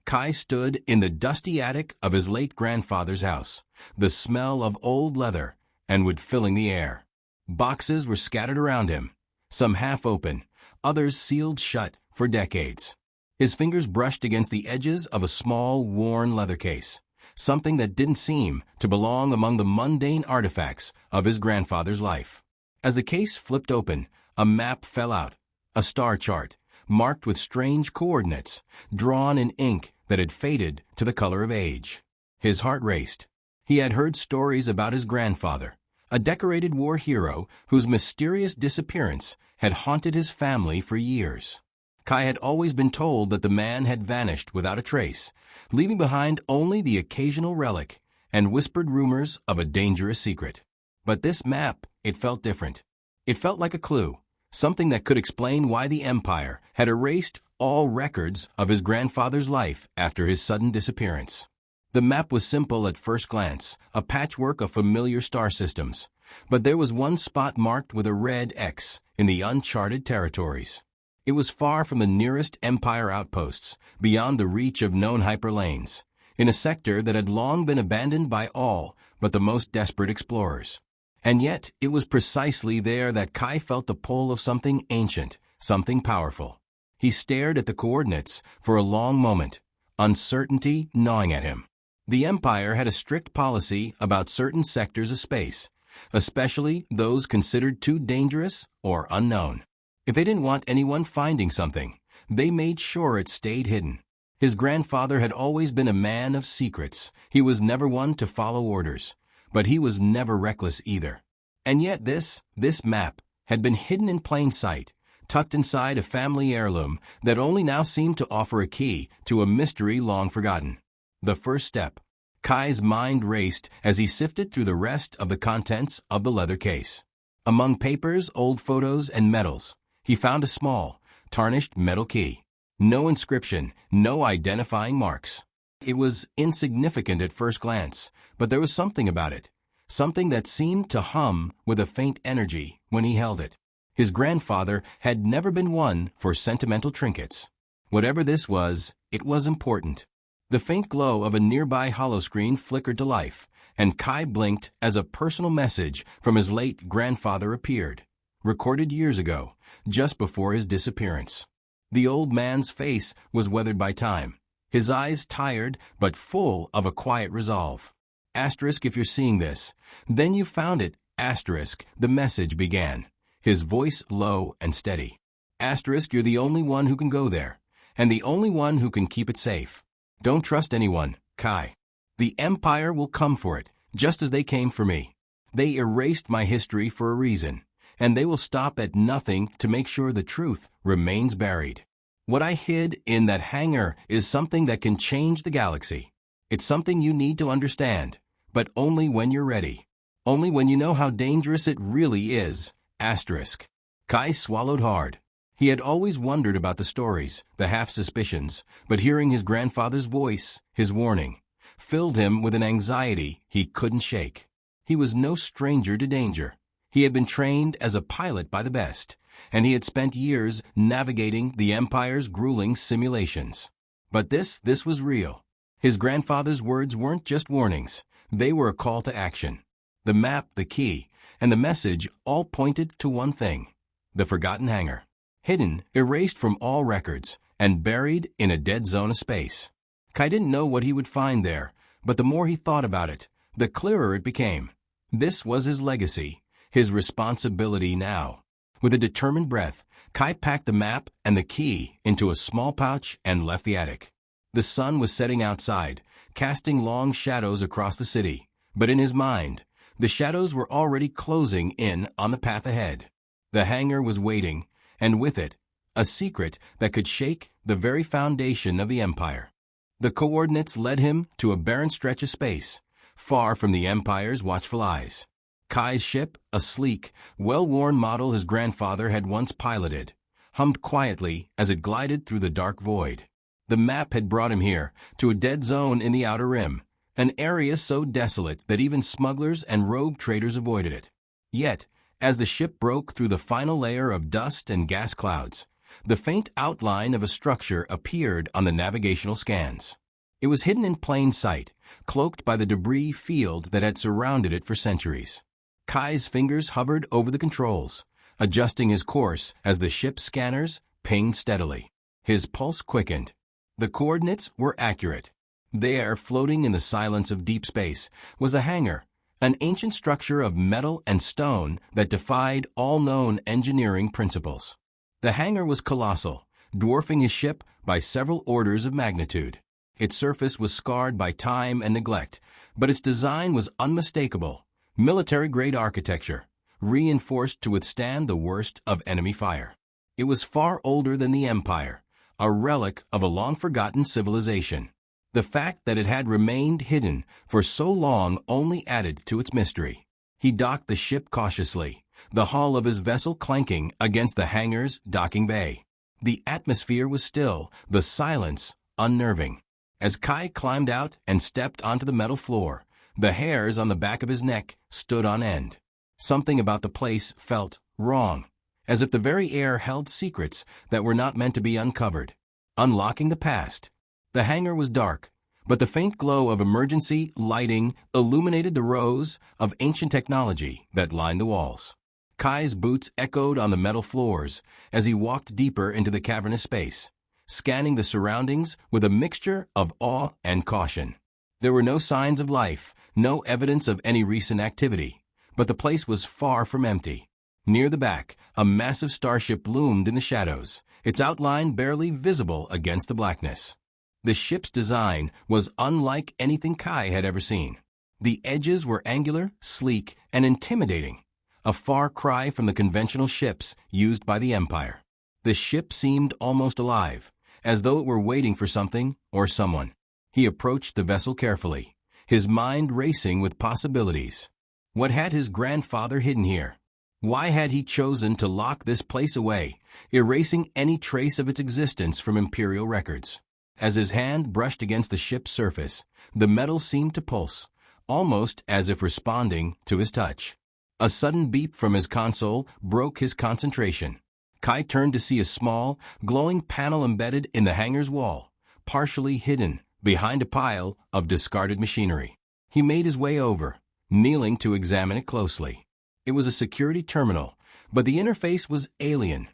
Kai stood in the dusty attic of his late grandfather's house, the smell of old leather and wood filling the air. Boxes were scattered around him, some half open, others sealed shut for decades. His fingers brushed against the edges of a small, worn leather case, something that didn't seem to belong among the mundane artifacts of his grandfather's life. As the case flipped open, a map fell out, a star chart, marked with strange coordinates, drawn in ink that had faded to the color of age. His heart raced. He had heard stories about his grandfather, a decorated war hero whose mysterious disappearance had haunted his family for years. Kai had always been told that the man had vanished without a trace, leaving behind only the occasional relic and whispered rumors of a dangerous secret. But this map, it felt different. It felt like a clue, something that could explain why the Empire had erased all records of his grandfather's life after his sudden disappearance. The map was simple at first glance, a patchwork of familiar star systems, but there was one spot marked with a red X in the uncharted territories. It was far from the nearest Empire outposts, beyond the reach of known hyperlanes, in a sector that had long been abandoned by all but the most desperate explorers. And yet, it was precisely there that Kai felt the pull of something ancient, something powerful. He stared at the coordinates for a long moment, uncertainty gnawing at him. The Empire had a strict policy about certain sectors of space, especially those considered too dangerous or unknown. If they didn't want anyone finding something, they made sure it stayed hidden. His grandfather had always been a man of secrets. He was never one to follow orders, but he was never reckless either. And yet this map had been hidden in plain sight, tucked inside a family heirloom that only now seemed to offer a key to a mystery long forgotten. The first step. Kai's mind raced as he sifted through the rest of the contents of the leather case. Among papers, old photos, and medals, he found a small, tarnished metal key. No inscription, no identifying marks. It was insignificant at first glance, but there was something about it, something that seemed to hum with a faint energy when he held it. His grandfather had never been one for sentimental trinkets. Whatever this was, it was important. The faint glow of a nearby holoscreen flickered to life, and Kai blinked as a personal message from his late grandfather appeared, recorded years ago, just before his disappearance. The old man's face was weathered by time, his eyes tired but full of a quiet resolve. Asterisk if you're seeing this, then you found it, asterisk, the message began, his voice low and steady. Asterisk you're the only one who can go there, and the only one who can keep it safe. Don't trust anyone, Kai. The Empire will come for it, just as they came for me. They erased my history for a reason, and they will stop at nothing to make sure the truth remains buried. What I hid in that hangar is something that can change the galaxy. It's something you need to understand, but only when you're ready. Only when you know how dangerous it really is, asterisk. Kai swallowed hard. He had always wondered about the stories, the half-suspicions, but hearing his grandfather's voice, his warning, filled him with an anxiety he couldn't shake. He was no stranger to danger. He had been trained as a pilot by the best, and he had spent years navigating the Empire's grueling simulations. But this was real. His grandfather's words weren't just warnings. They were a call to action. The map, the key, and the message all pointed to one thing: the forgotten hangar. Hidden, erased from all records, and buried in a dead zone of space. Kai didn't know what he would find there, but the more he thought about it, the clearer it became. This was his legacy, his responsibility now. With a determined breath, Kai packed the map and the key into a small pouch and left the attic. The sun was setting outside, casting long shadows across the city, but in his mind, the shadows were already closing in on the path ahead. The hangar was waiting, and with it, a secret that could shake the very foundation of the Empire. The coordinates led him to a barren stretch of space, far from the Empire's watchful eyes. Kai's ship, a sleek, well-worn model his grandfather had once piloted, hummed quietly as it glided through the dark void. The map had brought him here, to a dead zone in the outer rim, an area so desolate that even smugglers and rogue traders avoided it. Yet, as the ship broke through the final layer of dust and gas clouds, The faint outline of a structure appeared on the navigational scans. It was hidden in plain sight, cloaked by the debris field that had surrounded it for centuries. Kai's fingers hovered over the controls, adjusting his course as the ship's scanners pinged steadily. His pulse quickened. The coordinates were accurate. There, floating in the silence of deep space, was a hangar, an ancient structure of metal and stone that defied all known engineering principles. The hangar was colossal, dwarfing his ship by several orders of magnitude. Its surface was scarred by time and neglect, but its design was unmistakable, military-grade architecture, reinforced to withstand the worst of enemy fire. It was far older than the Empire, a relic of a long-forgotten civilization. The fact that it had remained hidden for so long only added to its mystery. He docked the ship cautiously, the hull of his vessel clanking against the hangar's docking bay. The atmosphere was still, the silence unnerving. As Kai climbed out and stepped onto the metal floor, the hairs on the back of his neck stood on end. Something about the place felt wrong, as if the very air held secrets that were not meant to be uncovered. Unlocking the past. The hangar was dark, but the faint glow of emergency lighting illuminated the rows of ancient technology that lined the walls. Kai's boots echoed on the metal floors as he walked deeper into the cavernous space, scanning the surroundings with a mixture of awe and caution. There were no signs of life, no evidence of any recent activity, but the place was far from empty. Near the back, a massive starship loomed in the shadows, its outline barely visible against the blackness. The ship's design was unlike anything Kai had ever seen. The edges were angular, sleek, and intimidating, a far cry from the conventional ships used by the Empire. The ship seemed almost alive, as though it were waiting for something or someone. He approached the vessel carefully, his mind racing with possibilities. What had his grandfather hidden here? Why had he chosen to lock this place away, erasing any trace of its existence from Imperial records? As his hand brushed against the ship's surface, the metal seemed to pulse, almost as if responding to his touch. A sudden beep from his console broke his concentration. Kai turned to see a small, glowing panel embedded in the hangar's wall, partially hidden behind a pile of discarded machinery. He made his way over, kneeling to examine it closely. It was a security terminal, but the interface was alien,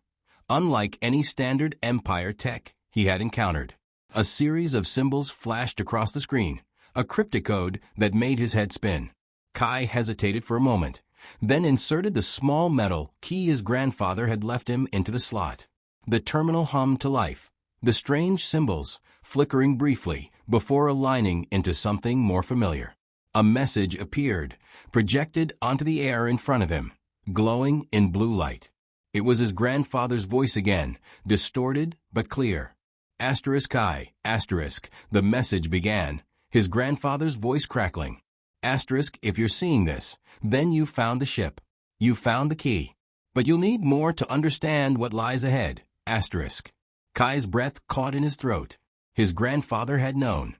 unlike any standard Empire tech he had encountered. A series of symbols flashed across the screen, a cryptic code that made his head spin. Kai hesitated for a moment, then inserted the small metal key his grandfather had left him into the slot. The terminal hummed to life, the strange symbols flickering briefly before aligning into something more familiar. A message appeared, projected onto the air in front of him, glowing in blue light. It was his grandfather's voice again, distorted but clear. Kai, the message began, his grandfather's voice crackling. If you're seeing this, then you found the ship. You found the key. But you'll need more to understand what lies ahead. Kai's breath caught in his throat. His grandfather had known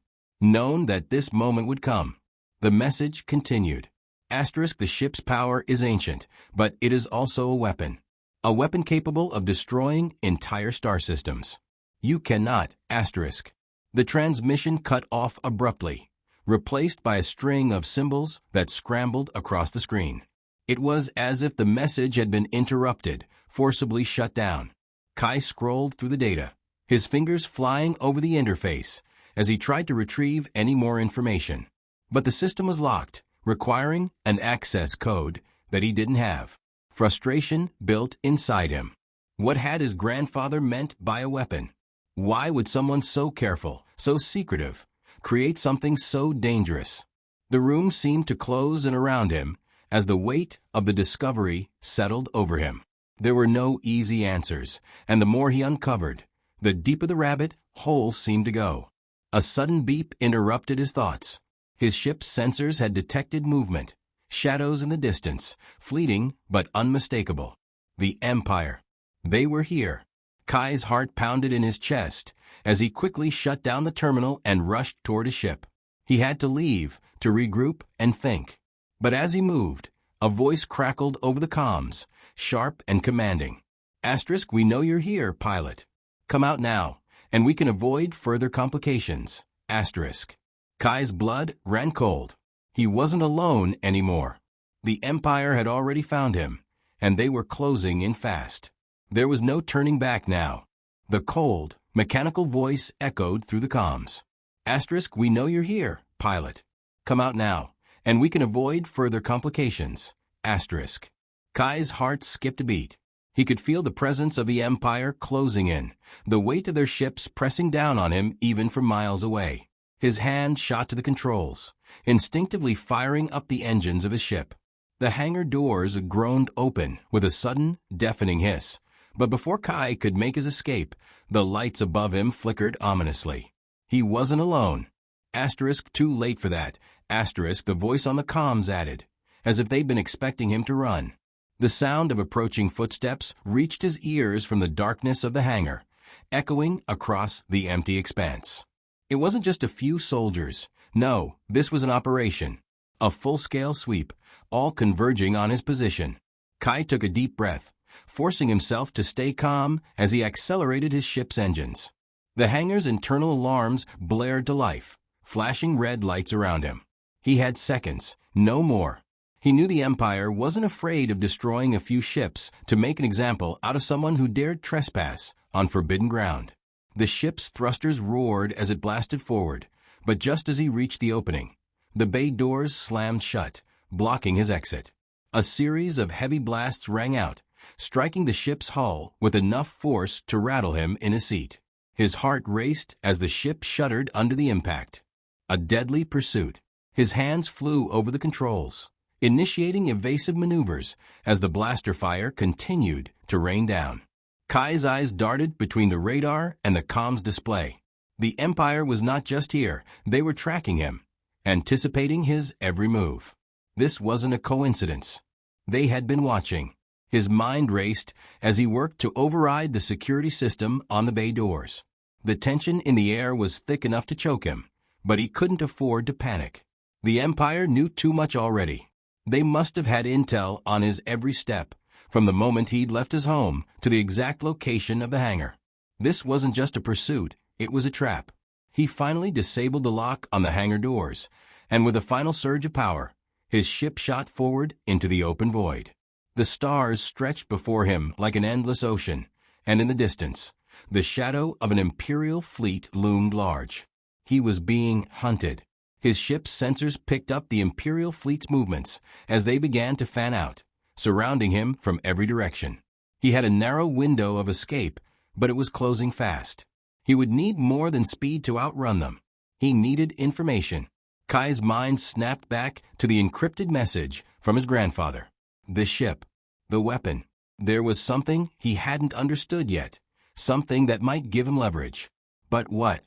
that this moment would come. The message continued. The ship's power is ancient, but it is also a weapon capable of destroying entire star systems. You cannot, The transmission cut off abruptly, replaced by a string of symbols that scrambled across the screen. It was as if the message had been interrupted, forcibly shut down. Kai scrolled through the data, his fingers flying over the interface as he tried to retrieve any more information. But the system was locked, requiring an access code that he didn't have. Frustration built inside him. What had his grandfather meant by a weapon? Why would someone so careful, so secretive, create something so dangerous? The room seemed to close in around him as the weight of the discovery settled over him. There were no easy answers, and the more he uncovered, the deeper the rabbit hole seemed to go. A sudden beep interrupted his thoughts. His ship's sensors had detected movement, shadows in the distance, fleeting but unmistakable. The Empire. They were here. Kai's heart pounded in his chest as he quickly shut down the terminal and rushed toward his ship. He had to leave, to regroup and think. But as he moved, a voice crackled over the comms, sharp and commanding. Asterisk, we know you're here, pilot. Come out now, and we can avoid further complications. Asterisk. Kai's blood ran cold. He wasn't alone anymore. The Empire had already found him, and they were closing in fast. There was no turning back now. The cold, mechanical voice echoed through the comms. Asterisk, we know you're here, pilot. Come out now, and we can avoid further complications. Asterisk. Kai's heart skipped a beat. He could feel the presence of the Empire closing in, the weight of their ships pressing down on him even from miles away. His hand shot to the controls, instinctively firing up the engines of his ship. The hangar doors groaned open with a sudden, deafening hiss, but before Kai could make his escape, the lights above him flickered ominously. He wasn't alone. Asterisk, too late for that. Asterisk, the voice on the comms added, as if they'd been expecting him to run. The sound of approaching footsteps reached his ears from the darkness of the hangar, echoing across the empty expanse. It wasn't just a few soldiers. No, this was an operation. A full-scale sweep, all converging on his position. Kai took a deep breath, forcing himself to stay calm as he accelerated his ship's engines. The hangar's internal alarms blared to life, flashing red lights around him. He had seconds, no more. He knew the Empire wasn't afraid of destroying a few ships to make an example out of someone who dared trespass on forbidden ground. The ship's thrusters roared as it blasted forward, but just as he reached the opening, the bay doors slammed shut, blocking his exit. A series of heavy blasts rang out, striking the ship's hull with enough force to rattle him in his seat. His heart raced as the ship shuddered under the impact. A deadly pursuit. His hands flew over the controls, initiating evasive maneuvers as the blaster fire continued to rain down. Kai's eyes darted between the radar and the comms display. The Empire was not just here, they were tracking him, anticipating his every move. This wasn't a coincidence. They had been watching. His mind raced as he worked to override the security system on the bay doors. The tension in the air was thick enough to choke him, but he couldn't afford to panic. The Empire knew too much already. They must have had intel on his every step, from the moment he'd left his home to the exact location of the hangar. This wasn't just a pursuit, it was a trap. He finally disabled the lock on the hangar doors, and with a final surge of power, his ship shot forward into the open void. The stars stretched before him like an endless ocean, and in the distance, the shadow of an Imperial fleet loomed large. He was being hunted. His ship's sensors picked up the Imperial fleet's movements as they began to fan out, surrounding him from every direction. He had a narrow window of escape, but it was closing fast. He would need more than speed to outrun them. He needed information. Kai's mind snapped back to the encrypted message from his grandfather. The ship. The weapon. There was something he hadn't understood yet. Something that might give him leverage. But what?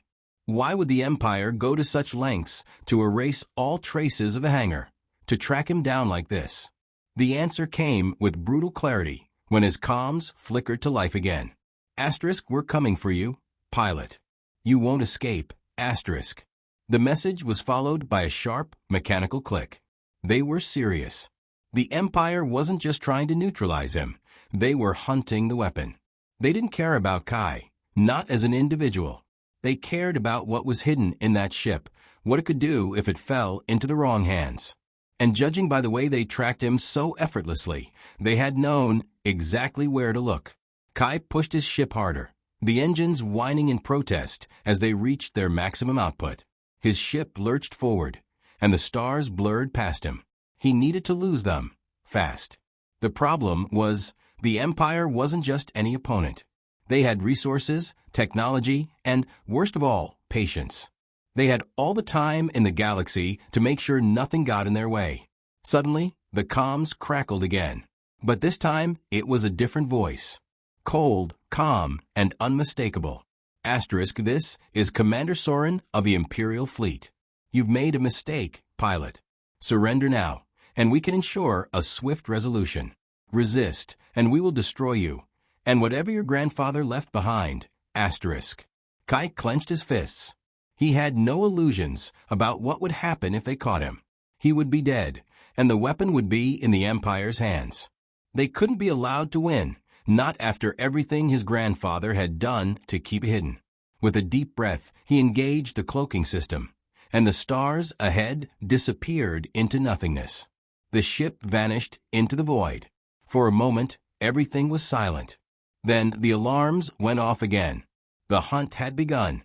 Why would the Empire go to such lengths to erase all traces of the hangar, to track him down like this? The answer came with brutal clarity when his comms flickered to life again. Asterisk, we're coming for you, pilot. You won't escape, asterisk. The message was followed by a sharp, mechanical click. They were serious. The Empire wasn't just trying to neutralize him. They were hunting the weapon. They didn't care about Kai, not as an individual. They cared about what was hidden in that ship, what it could do if it fell into the wrong hands. And judging by the way they tracked him so effortlessly, they had known exactly where to look. Kai pushed his ship harder, the engines whining in protest as they reached their maximum output. His ship lurched forward, and the stars blurred past him. He needed to lose them, fast. The problem was, the Empire wasn't just any opponent. They had resources, technology, and, worst of all, patience. They had all the time in the galaxy to make sure nothing got in their way. Suddenly, the comms crackled again. But this time, it was a different voice. Cold, calm, and unmistakable. Asterisk, this is Commander Soren of the Imperial Fleet. You've made a mistake, pilot. Surrender now, and we can ensure a swift resolution. Resist, and we will destroy you. And whatever your grandfather left behind, asterisk. Kai clenched his fists. He had no illusions about what would happen if they caught him. He would be dead, and the weapon would be in the Empire's hands. They couldn't be allowed to win, Not after everything his grandfather had done to keep it hidden. With a deep breath, he engaged the cloaking system, and the stars ahead disappeared into nothingness. The ship vanished into the void. For a moment, everything was silent. Then the alarms went off again. The hunt had begun.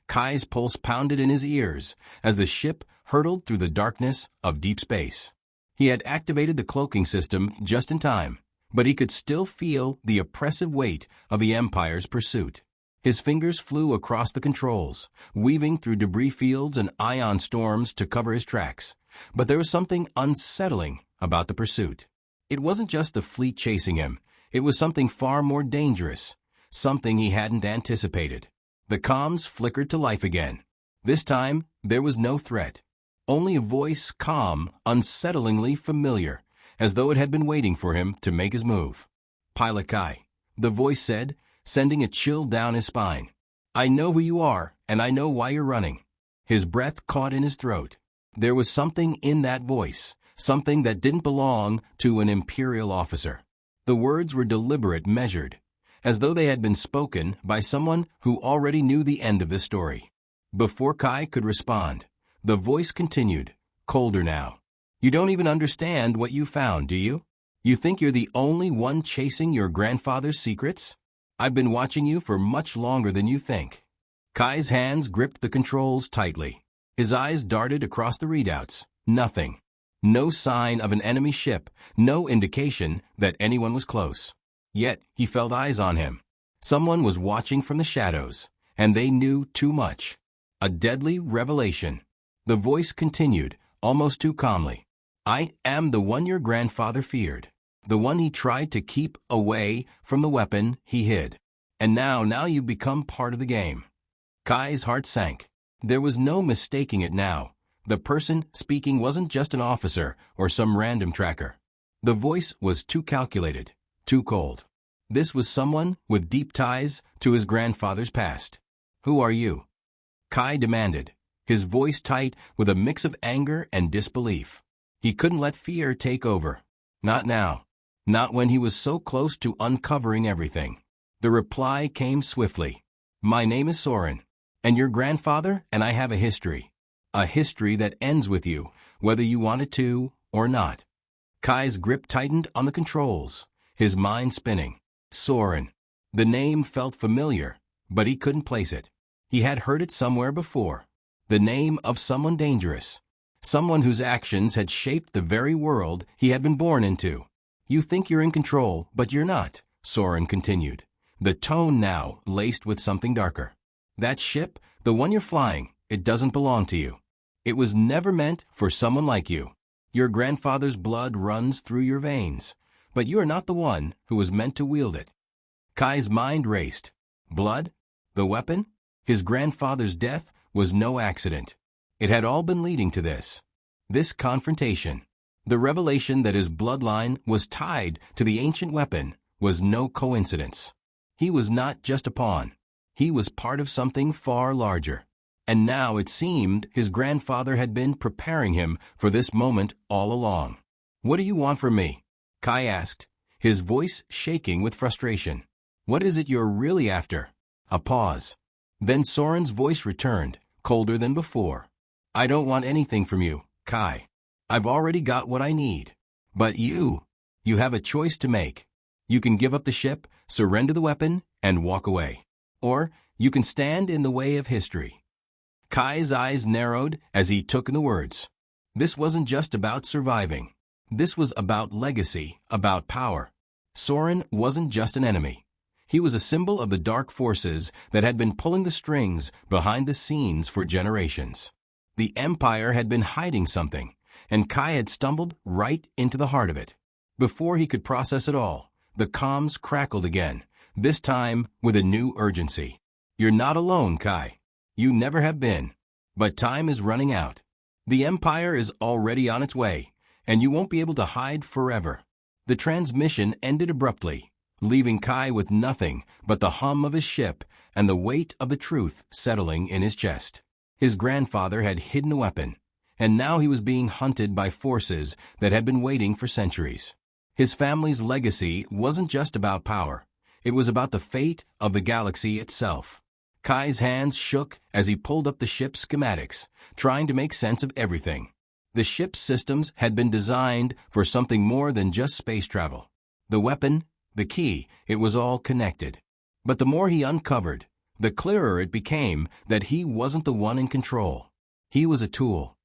Kai's pulse pounded in his ears as the ship hurtled through the darkness of deep space. He had activated the cloaking system just in time, but he could still feel the oppressive weight of the Empire's pursuit. His fingers flew across the controls, weaving through debris fields and ion storms to cover his tracks. But there was something unsettling about the pursuit. It wasn't just the fleet chasing him. It was something far more dangerous, something he hadn't anticipated. The comms flickered to life again. This time, there was no threat. Only a voice calm, unsettlingly familiar, as though it had been waiting for him to make his move. "Pilot Kai," the voice said, sending a chill down his spine. "I know who you are, and I know why you're running." His breath caught in his throat. There was something in that voice, something that didn't belong to an Imperial officer. The words were deliberate, measured, as though they had been spoken by someone who already knew the end of the story. Before Kai could respond, the voice continued, colder now. "You don't even understand what you found, do you? You think you're the only one chasing your grandfather's secrets? I've been watching you for much longer than you think." Kai's hands gripped the controls tightly. His eyes darted across the readouts. Nothing. No sign of an enemy ship, no indication that anyone was close. Yet he felt eyes on him. Someone was watching from the shadows, and they knew too much. A deadly revelation. The voice continued, almost too calmly. "I am the one your grandfather feared, the one he tried to keep away from the weapon he hid. And now you've become part of the game." Kai's heart sank. There was no mistaking it now. The person speaking wasn't just an officer or some random tracker. The voice was too calculated, too cold. This was someone with deep ties to his grandfather's past. "Who are you?" Kai demanded, his voice tight with a mix of anger and disbelief. He couldn't let fear take over. Not now. Not when he was so close to uncovering everything. The reply came swiftly. "My name is Soren, and your grandfather and I have a history. A history that ends with you, whether you want it to or not." Kai's grip tightened on the controls, his mind spinning. Soren. The name felt familiar, but he couldn't place it. He had heard it somewhere before. The name of someone dangerous. Someone whose actions had shaped the very world he had been born into. "You think you're in control, but you're not," Soren continued, the tone now laced with something darker. "That ship, the one you're flying, it doesn't belong to you. It was never meant for someone like you. Your grandfather's blood runs through your veins, but you are not the one who was meant to wield it." Kai's mind raced. Blood? The weapon? His grandfather's death was no accident. It had all been leading to this. This confrontation. The revelation that his bloodline was tied to the ancient weapon was no coincidence. He was not just a pawn. He was part of something far larger. And now it seemed his grandfather had been preparing him for this moment all along. "What do you want from me?" Kai asked, his voice shaking with frustration. "What is it you're really after?" A pause. Then Soren's voice returned, colder than before. "I don't want anything from you, Kai. I've already got what I need. But you have a choice to make. You can give up the ship, surrender the weapon, and walk away. Or you can stand in the way of history." Kai's eyes narrowed as he took in the words. This wasn't just about surviving. This was about legacy, about power. Soren wasn't just an enemy. He was a symbol of the dark forces that had been pulling the strings behind the scenes for generations. The Empire had been hiding something, and Kai had stumbled right into the heart of it. Before he could process it all, the comms crackled again, this time with a new urgency. "You're not alone, Kai. You never have been. But time is running out. The Empire is already on its way, and you won't be able to hide forever." The transmission ended abruptly, leaving Kai with nothing but the hum of his ship and the weight of the truth settling in his chest. His grandfather had hidden a weapon, and now he was being hunted by forces that had been waiting for centuries. His family's legacy wasn't just about power. It was about the fate of the galaxy itself. Kai's hands shook as he pulled up the ship's schematics, trying to make sense of everything. The ship's systems had been designed for something more than just space travel. The weapon, the key, it was all connected. But the more he uncovered, the clearer it became that he wasn't the one in control. He was a tool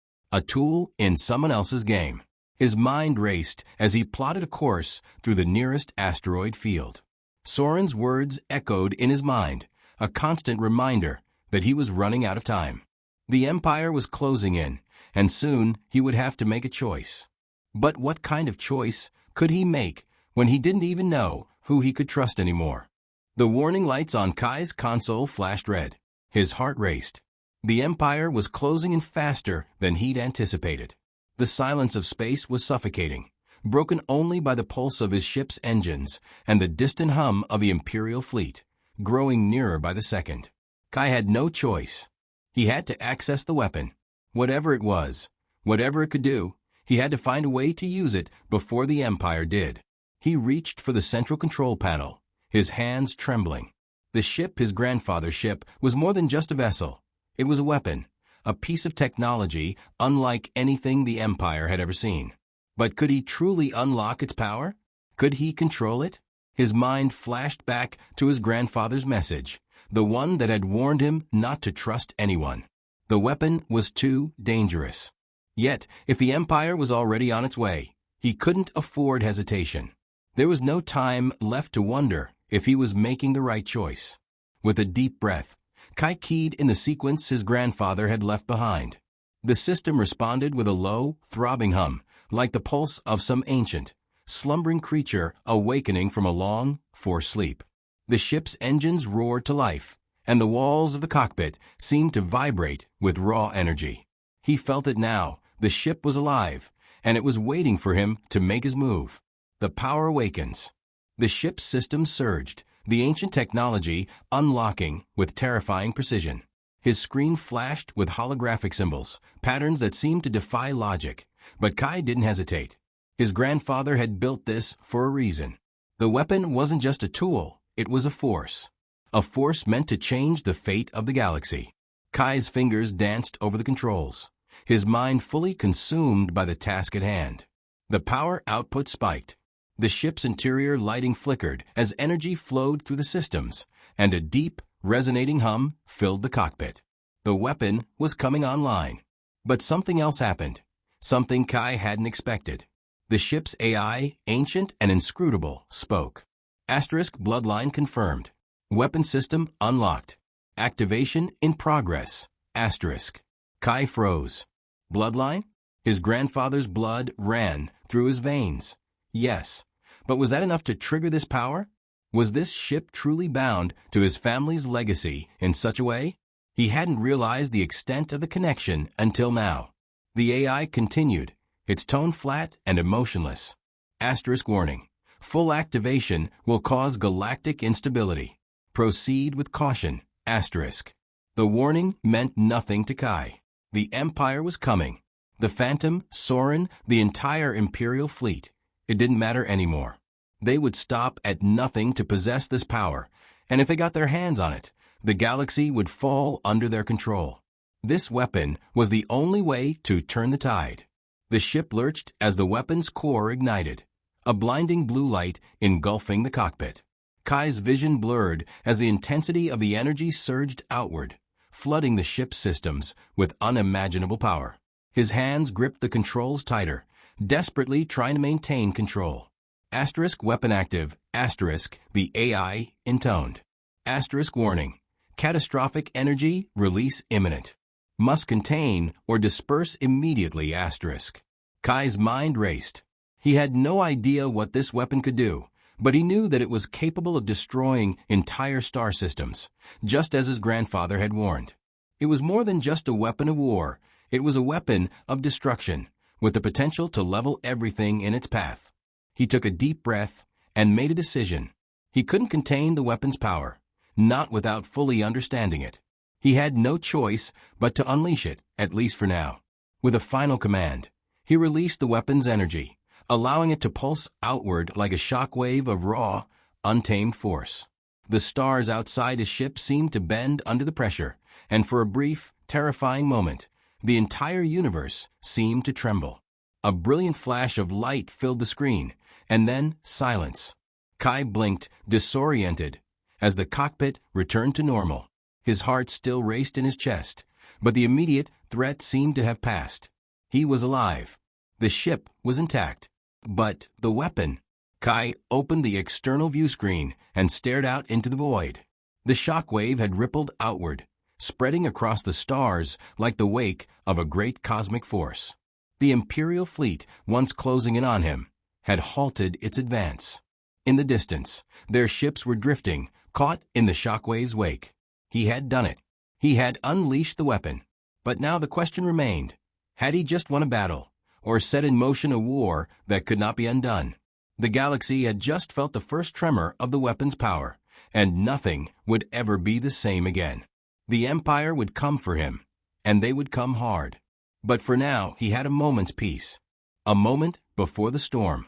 in someone else's game. His mind raced as he plotted a course through the nearest asteroid field. Soren's words echoed in his mind, a constant reminder that he was running out of time. The Empire was closing in, and soon he would have to make a choice. But what kind of choice could he make when he didn't even know who he could trust anymore? The warning lights on Kai's console flashed red. His heart raced. The Empire was closing in faster than he'd anticipated. The silence of space was suffocating, broken only by the pulse of his ship's engines and the distant hum of the Imperial fleet, growing nearer by the second. Kai had no choice. He had to access the weapon. Whatever it was, whatever it could do, he had to find a way to use it before the Empire did. He reached for the central control panel, his hands trembling. The ship, his grandfather's ship, was more than just a vessel. It was a weapon, a piece of technology unlike anything the Empire had ever seen. But could he truly unlock its power? Could he control it? His mind flashed back to his grandfather's message, the one that had warned him not to trust anyone. The weapon was too dangerous. Yet, if the Empire was already on its way, he couldn't afford hesitation. There was no time left to wonder if he was making the right choice. With a deep breath, Kai keyed in the sequence his grandfather had left behind. The system responded with a low, throbbing hum, like the pulse of some ancient, slumbering creature awakening from a long, forced sleep. The ship's engines roared to life, and the walls of the cockpit seemed to vibrate with raw energy. He felt it now. The ship was alive, and it was waiting for him to make his move. The power awakens. The ship's system surged, the ancient technology unlocking with terrifying precision. His screen flashed with holographic symbols, patterns that seemed to defy logic. But Kai didn't hesitate. His grandfather had built this for a reason. The weapon wasn't just a tool, it was a force. A force meant to change the fate of the galaxy. Kai's fingers danced over the controls, his mind fully consumed by the task at hand. The power output spiked. The ship's interior lighting flickered as energy flowed through the systems, and a deep, resonating hum filled the cockpit. The weapon was coming online. But something else happened. Something Kai hadn't expected. The ship's AI, ancient and inscrutable, spoke. Asterisk bloodline confirmed. Weapon system unlocked. Activation in progress. Asterisk. Kai froze. Bloodline? His grandfather's blood ran through his veins. Yes. But was that enough to trigger this power? Was this ship truly bound to his family's legacy in such a way? He hadn't realized the extent of the connection until now. The AI continued, its tone flat and emotionless. Asterisk warning. Full activation will cause galactic instability. Proceed with caution. Asterisk. The warning meant nothing to Kai. The Empire was coming. The Phantom, Soren, the entire Imperial fleet. It didn't matter anymore. They would stop at nothing to possess this power, and if they got their hands on it, the galaxy would fall under their control. This weapon was the only way to turn the tide. The ship lurched as the weapon's core ignited, a blinding blue light engulfing the cockpit. Kai's vision blurred as the intensity of the energy surged outward, flooding the ship's systems with unimaginable power. His hands gripped the controls tighter, desperately trying to maintain control. Asterisk weapon active. Asterisk the AI intoned. Asterisk warning. Catastrophic energy release imminent. Must contain or disperse immediately. Asterisk. Kai's mind raced. He had no idea what this weapon could do, but he knew that it was capable of destroying entire star systems, just as his grandfather had warned. It was more than just a weapon of war. It was a weapon of destruction, with the potential to level everything in its path. He took a deep breath and made a decision. He couldn't contain the weapon's power, not without fully understanding it. He had no choice but to unleash it, at least for now. With a final command, he released the weapon's energy, allowing it to pulse outward like a shock wave of raw, untamed force. The stars outside his ship seemed to bend under the pressure, and for a brief, terrifying moment, the entire universe seemed to tremble. A brilliant flash of light filled the screen, and then silence. Kai blinked, disoriented, as the cockpit returned to normal. His heart still raced in his chest, but the immediate threat seemed to have passed. He was alive. The ship was intact. But the weapon? Kai opened the external view screen and stared out into the void. The shockwave had rippled outward, spreading across the stars like the wake of a great cosmic force. The Imperial fleet, once closing in on him, had halted its advance. In the distance, their ships were drifting, caught in the shockwave's wake. He had done it. He had unleashed the weapon. But now the question remained, had he just won a battle, or set in motion a war that could not be undone? The galaxy had just felt the first tremor of the weapon's power, and nothing would ever be the same again. The Empire would come for him, and they would come hard. But for now, he had a moment's peace. A moment before the storm.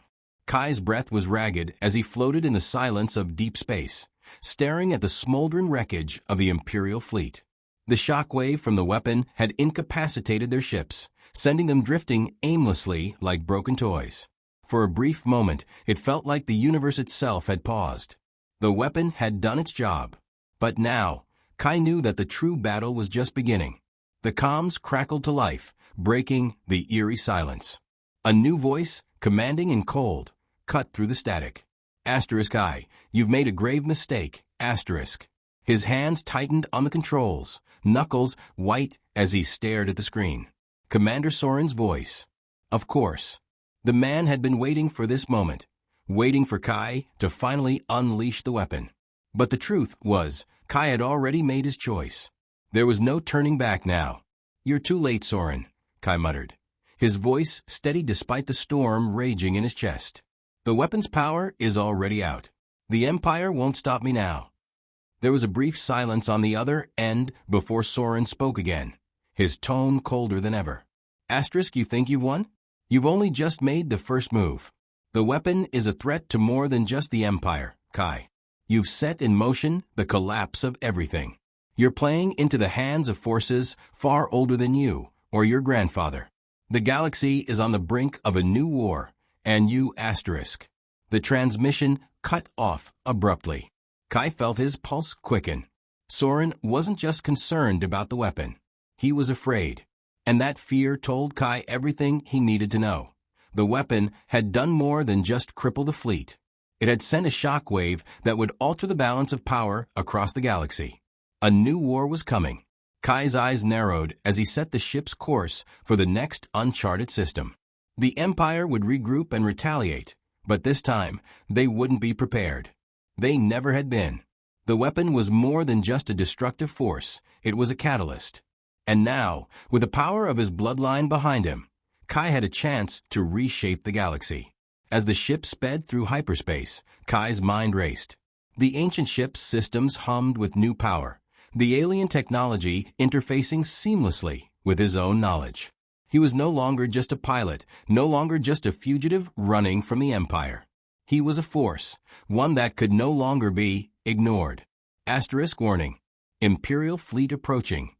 Kai's breath was ragged as he floated in the silence of deep space, staring at the smoldering wreckage of the Imperial fleet. The shockwave from the weapon had incapacitated their ships, sending them drifting aimlessly like broken toys. For a brief moment, it felt like the universe itself had paused. The weapon had done its job. But now, Kai knew that the true battle was just beginning. The comms crackled to life, breaking the eerie silence. A new voice, commanding and cold, cut through the static. I, you've made a grave mistake, His hands tightened on the controls, knuckles white as he stared at the screen. Commander Soren's voice. Of course. The man had been waiting for this moment, waiting for Kai to finally unleash the weapon. But the truth was, Kai had already made his choice. There was no turning back now. You're too late, Soren, Kai muttered. His voice steady despite the storm raging in his chest. The weapon's power is already out. The Empire won't stop me now. There was a brief silence on the other end before Soren spoke again, his tone colder than ever. You think you've won? You've only just made the first move. The weapon is a threat to more than just the Empire, Kai. You've set in motion the collapse of everything. You're playing into the hands of forces far older than you or your grandfather. The galaxy is on the brink of a new war, and you The transmission cut off abruptly. Kai felt his pulse quicken. Soren wasn't just concerned about the weapon. He was afraid. And that fear told Kai everything he needed to know. The weapon had done more than just cripple the fleet. It had sent a shockwave that would alter the balance of power across the galaxy. A new war was coming. Kai's eyes narrowed as he set the ship's course for the next uncharted system. The Empire would regroup and retaliate, but this time they wouldn't be prepared. They never had been. The weapon was more than just a destructive force, it was a catalyst. And now, with the power of his bloodline behind him, Kai had a chance to reshape the galaxy. As the ship sped through hyperspace, Kai's mind raced. The ancient ship's systems hummed with new power, the alien technology interfacing seamlessly with his own knowledge. He was no longer just a pilot, no longer just a fugitive running from the Empire. He was a force, one that could no longer be ignored. Warning. Imperial fleet approaching.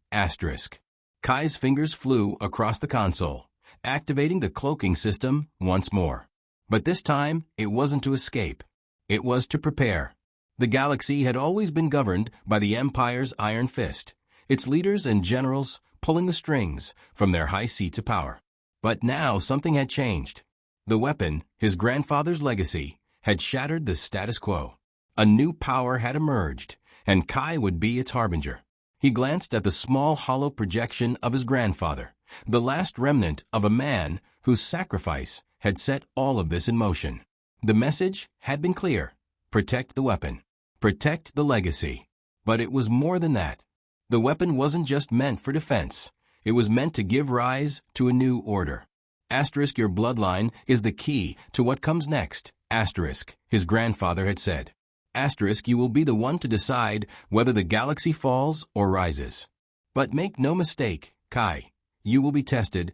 Kai's fingers flew across the console, activating the cloaking system once more. But this time, it wasn't to escape. It was to prepare. The galaxy had always been governed by the Empire's iron fist, its leaders and generals pulling the strings from their high seats of power. But now something had changed. The weapon, his grandfather's legacy, had shattered the status quo. A new power had emerged, and Kai would be its harbinger. He glanced at the small hollow projection of his grandfather, the last remnant of a man whose sacrifice had set all of this in motion. The message had been clear. Protect the weapon. Protect the legacy. But it was more than that. The weapon wasn't just meant for defense. It was meant to give rise to a new order. Your bloodline is the key to what comes next. His grandfather had said. You will be the one to decide whether the galaxy falls or rises. But make no mistake, Kai, you will be tested,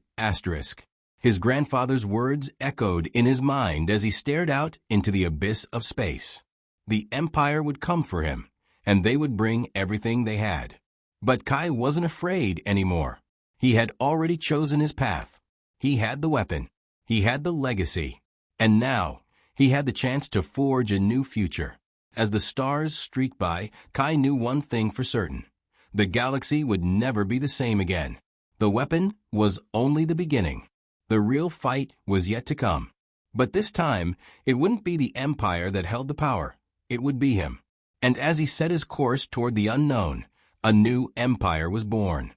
His grandfather's words echoed in his mind as he stared out into the abyss of space. The Empire would come for him, and they would bring everything they had. But Kai wasn't afraid anymore. He had already chosen his path. He had the weapon. He had the legacy. And now, he had the chance to forge a new future. As the stars streaked by, Kai knew one thing for certain. The galaxy would never be the same again. The weapon was only the beginning. The real fight was yet to come. But this time, it wouldn't be the Empire that held the power. It would be him. And as he set his course toward the unknown, a new empire was born.